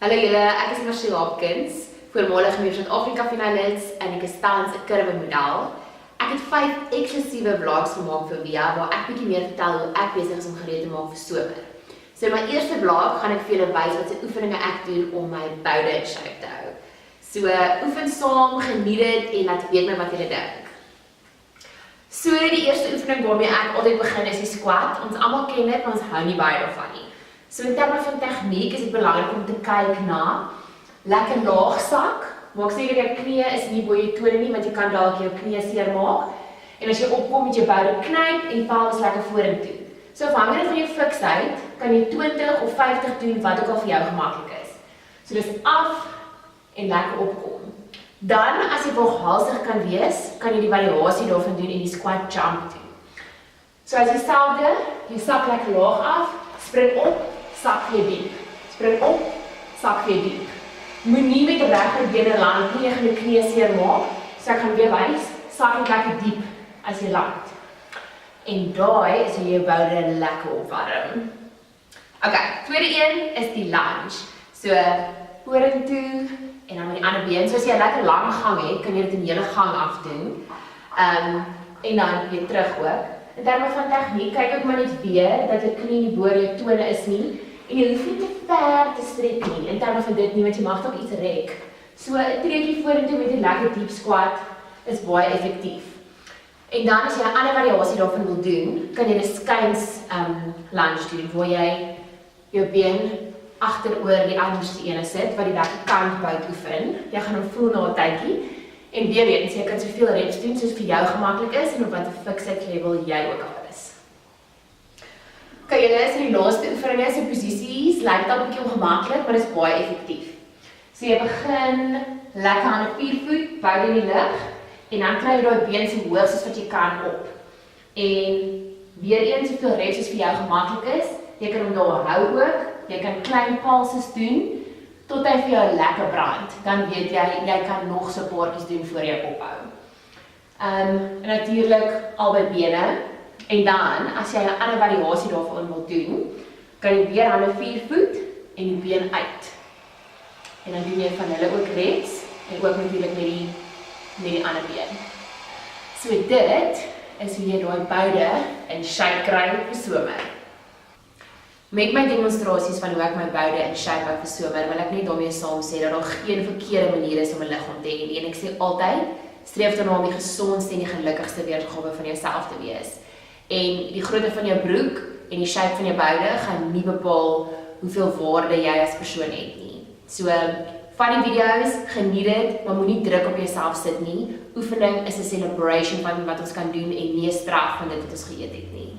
Hallo julle, ek is Marcel Hopkins, voormalige Miss Suid-Afrika finalis en ek is tans 'n kurwe model. Ek het 5 eksklusiewe vlogs gemaak vir Via waar ek bietjie meer vertel hoe ek besig is om gereed te maak vir somer. So in my eerste vlog gaan ek vir julle wys wat se oefeninge ek doen om my boude in shape te hou. So oefen saam, geniet dit en laat weet my wat julle dink. So die eerste oefening waarmee ek altyd begin is die squat. Ons almal ken dit, maar ons hou nie baie daarvan nie. So in terme van tegniek is dit belangrik om te kyk na lekker laag sak. Maak seker jou knie is nie bo jou tone nie, want jy kan dalk jou knie seermaak. En as jy opkom met jou boude knyp en val is lekker vorentoe. So afhangende van jou fiksheid, kan jy 20 of 50 doen wat ook al vir jou gemaklik is. So dis af en lekker opkom. Dan as jy waaghalsig kan wees, kan jy die variasie daarvan doen en die squat jump doen. So as dieselfde, jy sak lekker laag af, spring op, sak weer diep. Spring op, sak weer diep. Moenie met die regterbene land nie, jy gaan jou knie seermaak. So ek gaan weer wys, sak net lekker diep as jy land. En daai is hoe jy jou boude lekker opwarm. Ok, tweede een is die lunge. So vorentoe en dan met die ander been. So as jy 'n lekker lang gang het, kan jy dit in die hele gang afdoen. En dan weer terug ook. In terme van tegniek, kyk ook maar net weer dat jou knie nie bo jou tone is nie. En jy hoef nie te ver te strek nie, in terme van dit nie, want jy mag toch iets rek. So 'n treetjie vorentoe met 'n lekker diep squat is baie effektief. En dan as jy 'n ander variasie daarvan wil doen, kan jy 'n skuins lunge doen, waar jy jou been agteroor die anderste ene sit, wat die lekker kant buik oefen. Jy gaan hom voel na 'n tydjie. En weer eens, jy kan soveel reps doen soos vir jou gemaklik is en op wat 'n fiksheid level jy ook al is. Ok, julle is in die laaste oefeninge, so posisies, lyk dit 'n bietjie ongemaklik, maar dit is baie effektief. So jy begin lekker aan 'n 4 voet, bou in die lug, en dan kry jy daai been so hoog soos wat jy kan op. En weer eens, soveel reps soos vir jou gemaklik is, jy kan hom daar hou ook, jy kan klein pulses doen, tot hy vir jou lekker brand, dan weet jy kan nog so paartjies doen voor jy ophou. En natuurlik albei bene, en dan, as jy 'n ander variasie daarvan wil doen, kan jy weer aan 'n 4 voet en die been uit. En dan doen jy van hulle ook reps, en ook natuurlik met die ander been. So dit is hoe jy daai boude in shape kry vir somer. Met my demonstrasies van hoe ek my boude in shape hou vir somer, wil ek net daarmee saam sê dat daar geen verkeerde manier is om 'n liggaam te hê nie. En ek sê altyd, streef daarna om die gesondste en die gelukkigste weergawe van jouself te wees. En die grootte van jou broek en die shape van jou boude gaan nie bepaal hoeveel waarde jy as persoon het nie. So, van die video's, geniet dit, maar moenie druk op jouself sit nie. Oefening is 'n celebration van wat ons kan doen en nie 'n straf van dit wat ons geëet het nie.